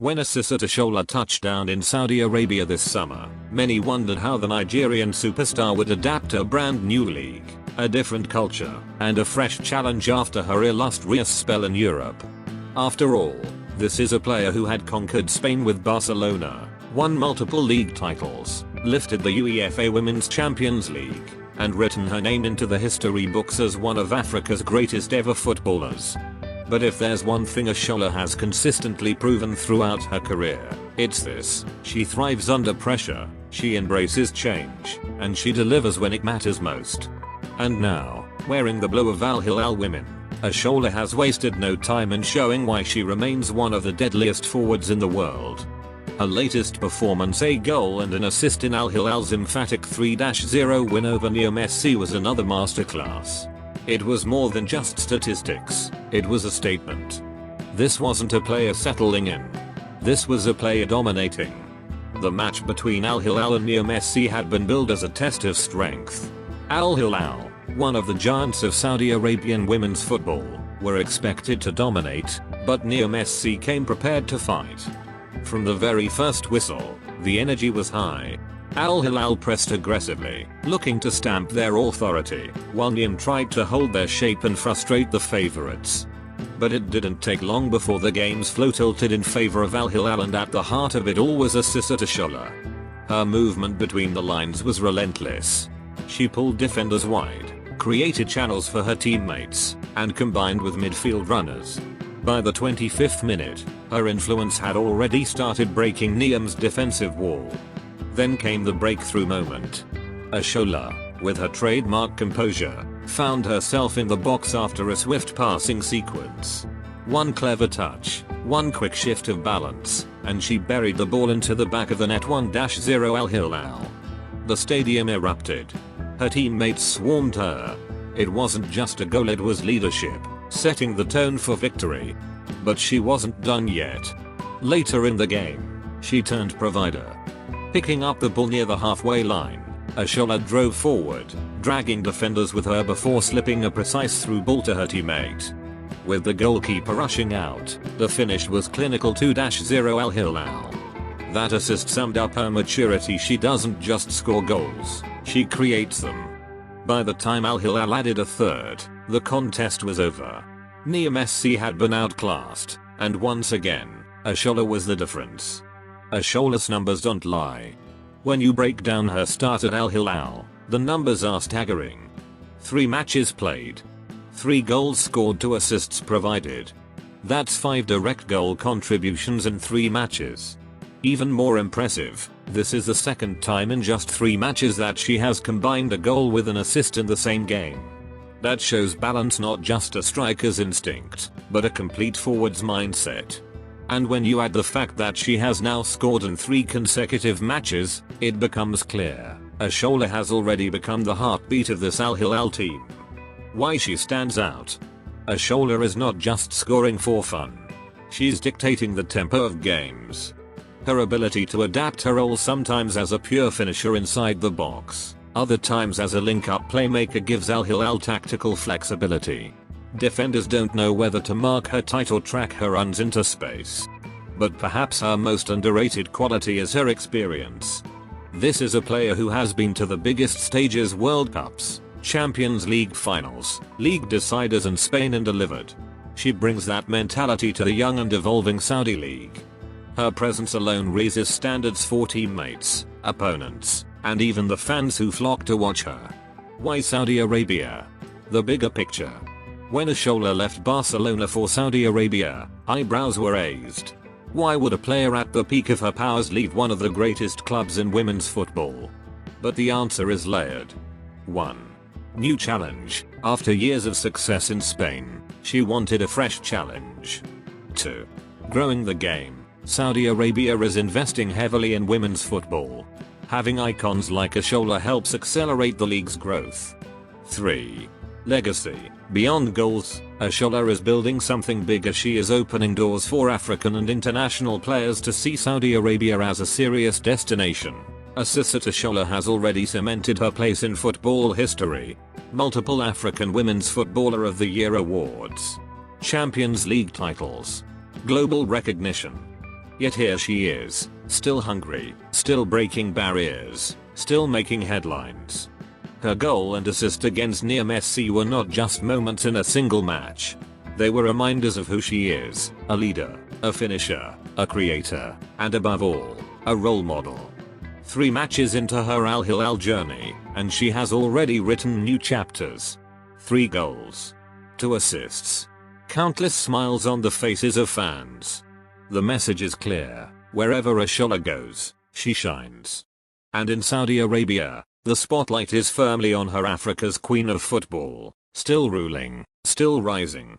When ASISAT OSHOALA touched down in Saudi Arabia this summer, many wondered how the Nigerian superstar would adapt to a brand new league, a different culture, and a fresh challenge after her illustrious spell in Europe. After all, this is a player who had conquered Spain with Barcelona, won multiple league titles, lifted the UEFA Women's Champions League, and written her name into the history books as one of Africa's greatest ever footballers. But if there's one thing OSHOALA has consistently proven throughout her career, it's this: she thrives under pressure, she embraces change, and she delivers when it matters most. And now, wearing the blue of Al-Hilal women, OSHOALA has wasted no time in showing why she remains one of the deadliest forwards in the world. Her latest performance, a goal and an assist in Al-Hilal's emphatic 3-0 win over Neo Messi, was another masterclass. It was more than just statistics, it was a statement. This wasn't a player settling in. This was a player dominating. The match between Al-Hilal and Neo Messi had been billed as a test of strength. Al-Hilal, one of the giants of Saudi Arabian women's football, were expected to dominate, but Neo Messi came prepared to fight. From the very first whistle, the energy was high. Al-Hilal pressed aggressively, looking to stamp their authority, while Neom tried to hold their shape and frustrate the favorites. But it didn't take long before the game's flow tilted in favor of Al-Hilal, and at the heart of it all was ASISAT OSHOALA. Her movement between the lines was relentless. She pulled defenders wide, created channels for her teammates, and combined with midfield runners. By the 25th minute, her influence had already started breaking Neom's defensive wall. Then came the breakthrough moment. OSHOALA, with her trademark composure, found herself in the box after a swift passing sequence. One clever touch, one quick shift of balance, and she buried the ball into the back of the net. 1-0 Al-Hilal. The stadium erupted. Her teammates swarmed her. It wasn't just a goal, it was leadership, setting the tone for victory. But she wasn't done yet. Later in the game, she turned provider. Picking up the ball near the halfway line, OSHOALA drove forward, dragging defenders with her before slipping a precise through ball to her teammate. With the goalkeeper rushing out, the finish was clinical. 2-0 Al-Hilal. That assist summed up her maturity. She doesn't just score goals, she creates them. By the time Al-Hilal added a third, the contest was over. Neo Messi had been outclassed, and once again, OSHOALA was the difference. OSHOALA's numbers don't lie. When you break down her start at Al-Hilal, the numbers are staggering. 3 matches played, 3 goals scored, 2 assists provided. That's 5 direct goal contributions in 3 matches. Even more impressive, this is the second time in just 3 matches that she has combined a goal with an assist in the same game. That shows balance, not just a striker's instinct, but a complete forward's mindset. And when you add the fact that she has now scored in 3 consecutive matches, it becomes clear OSHOALA has already become the heartbeat of this Al-Hilal team. Why she stands out? OSHOALA is not just scoring for fun. She's dictating the tempo of games. Her ability to adapt her role, sometimes as a pure finisher inside the box, other times as a link-up playmaker, gives Al-Hilal tactical flexibility. Defenders don't know whether to mark her tight or track her runs into space. But perhaps her most underrated quality is her experience. This is a player who has been to the biggest stages: World Cups, Champions League finals, league deciders, and Spain, and delivered. She brings that mentality to the young and evolving Saudi league. Her presence alone raises standards for teammates, opponents, and even the fans who flock to watch her. Why Saudi Arabia? The bigger picture. When OSHOALA left Barcelona for Saudi Arabia, eyebrows were raised. Why would a player at the peak of her powers leave one of the greatest clubs in women's football? But the answer is layered. 1. New challenge. After years of success in Spain, she wanted a fresh challenge. 2. Growing the game. Saudi Arabia is investing heavily in women's football. Having icons like OSHOALA helps accelerate the league's growth. 3. Legacy. Beyond goals, OSHOALA is building something bigger. She is opening doors for African and international players to see Saudi Arabia as a serious destination. ASISAT OSHOALA has already cemented her place in football history. Multiple African Women's Footballer of the Year awards, Champions League titles, global recognition. Yet here she is, still hungry, still breaking barriers, still making headlines. Her goal and assist against near Messi were not just moments in a single match. They were reminders of who she is, a leader, a finisher, a creator, and above all, a role model. 3 matches into her Al-Hilal journey, and she has already written new chapters. 3 goals. 2 assists. Countless smiles on the faces of fans. The message is clear: wherever Oshoala goes, she shines. And in Saudi Arabia, the spotlight is firmly on her, Africa's queen of football, still ruling, still rising,